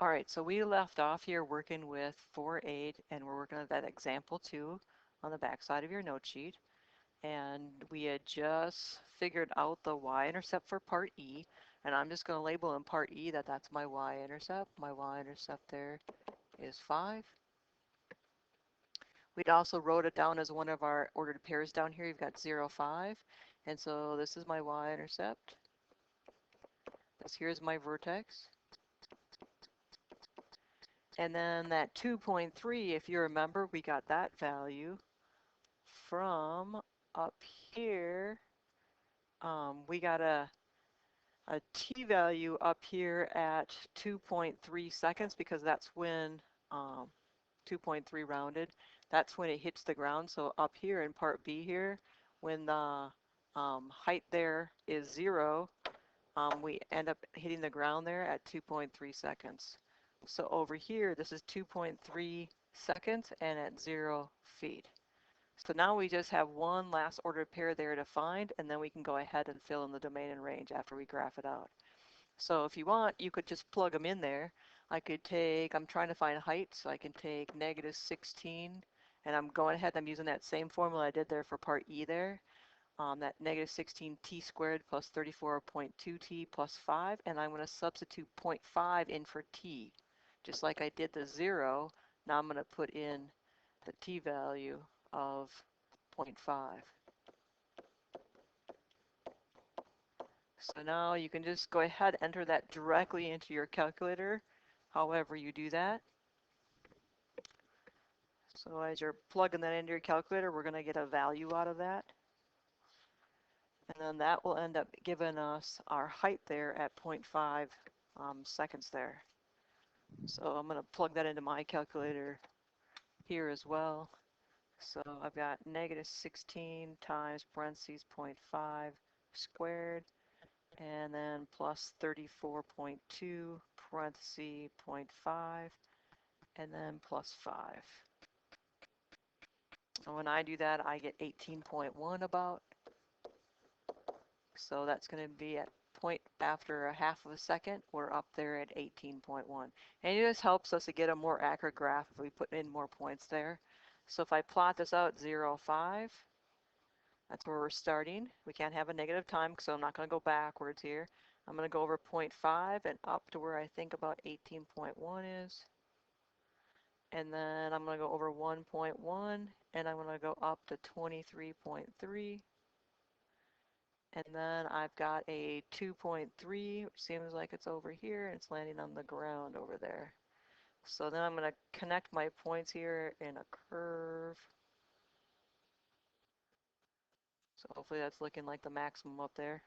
All right, so we left off here working with 4.8, and we're working at that example 2 on the back side of your note sheet. And we had just figured out the y-intercept for part E, and I'm just going to label in part E that that's my y-intercept. My y-intercept there is 5. We'd also wrote it down as one of our ordered pairs down here. You've got 0, 5, and so this is my y-intercept. This here's my vertex. And then that 2.3, if you remember, we got that value from up here. We got a t-value up here at 2.3 seconds because that's when 2.3 rounded. That's when it hits the ground. So up here in part B here, when the height there is 0, we end up hitting the ground there at 2.3 seconds. So over here, this is 2.3 seconds and at 0 feet. So now we just have one last ordered pair there to find, and then we can go ahead and fill in the domain and range after we graph it out. So if you want, you could just plug them in there. I could take, I'm trying to find height, so I can take negative 16, and I'm going ahead, I'm using that same formula I did there for part E there. That negative 16t squared plus 34.2t plus 5, and I'm going to substitute 0.5 in for t. Just like I did the 0, now I'm going to put in the t value of 0.5. So now you can just go ahead and enter that directly into your calculator, however you do that. So as you're plugging that into your calculator, we're going to get a value out of that. And then that will end up giving us our height there at 0.5 seconds there. So I'm going to plug that into my calculator here as well. So I've got negative 16 times parentheses 0.5 squared, and then plus 34.2 parentheses 0.5, and then plus 5. And when I do that, I get 18.1 about. So that's going to be at point after a half of a second, we're up there at 18.1. And it just helps us to get a more accurate graph if we put in more points there. So if I plot this out 0, 5, that's where we're starting. We can't have a negative time, so I'm not going to go backwards here. I'm going to go over 0.5 and up to where I think about 18.1 is. And then I'm going to go over 1.1, and I'm going to go up to 23.3. And then I've got a 2.3, which seems like it's over here, and it's landing on the ground over there. So then I'm going to connect my points here in a curve. So hopefully that's looking like the maximum up there.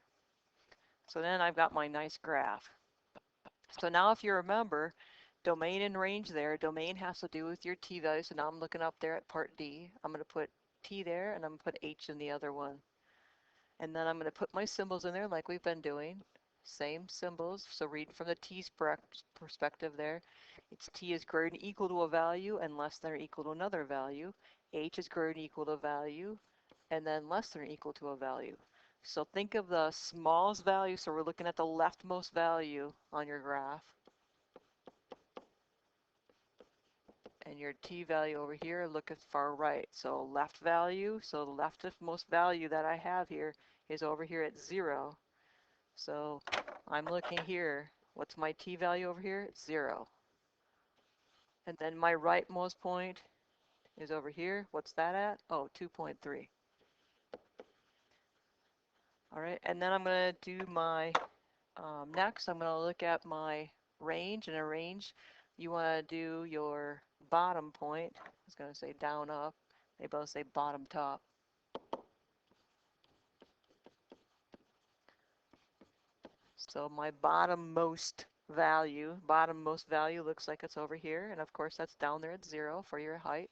So then I've got my nice graph. So now if you remember, domain and range there, domain has to do with your t-value. So now I'm looking up there at part D. I'm going to put t there, and I'm going to put h in the other one. And then I'm going to put my symbols in there like we've been doing. Same symbols. So reading from the t perspective there, it's t is greater than equal to a value and less than or equal to another value. H is greater than equal to a value and then less than or equal to a value. So think of the smallest value. So we're looking at the leftmost value on your graph. And your t value over here, look at far right. So left value, so the leftmost value that I have here is over here at 0. So I'm looking here. What's my t value over here? 0. And then my rightmost point is over here. What's that at? Oh, 2.3. All right, and then I'm going to do my next. I'm going to look at my range. And a range, you want to do your bottom point. I was going to say down up. They both say bottom top. So my bottommost value looks like it's over here. And of course, that's down there at 0 for your height.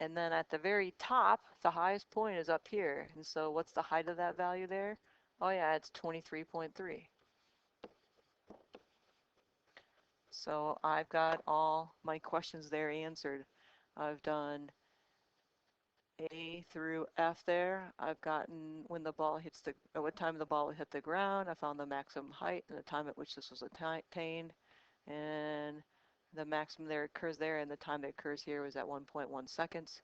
And then at the very top, the highest point is up here. And so what's the height of that value there? Oh yeah, it's 23.3. So I've got all my questions there answered. I've done A through F there. I've gotten when the ball hits the, at what time the ball hit the ground. I found the maximum height and the time at which this was attained. and the maximum there occurs there, and the time that occurs here was at 1.1 seconds.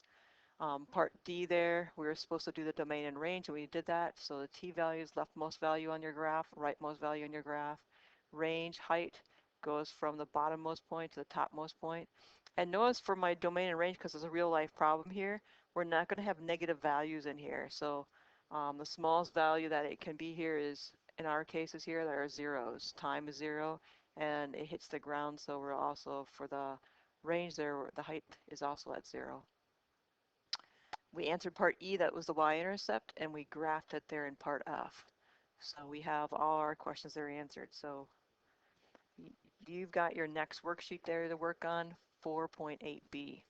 Part D there, we were supposed to do the domain and range, and we did that. So the t-value is leftmost value on your graph, rightmost value on your graph. Range, height, goes from the bottommost point to the topmost point. And notice for my domain and range, because there's a real life problem here, we're not going to have negative values in here. So the smallest value that it can be here is, in our cases here, there are zeros. Time is 0, and it hits the ground, so we're also, for the range there, the height is also at 0. We answered part E, that was the y-intercept, and we graphed it there in part F. So we have all our questions there answered. So you've got your next worksheet there to work on, 4.8b.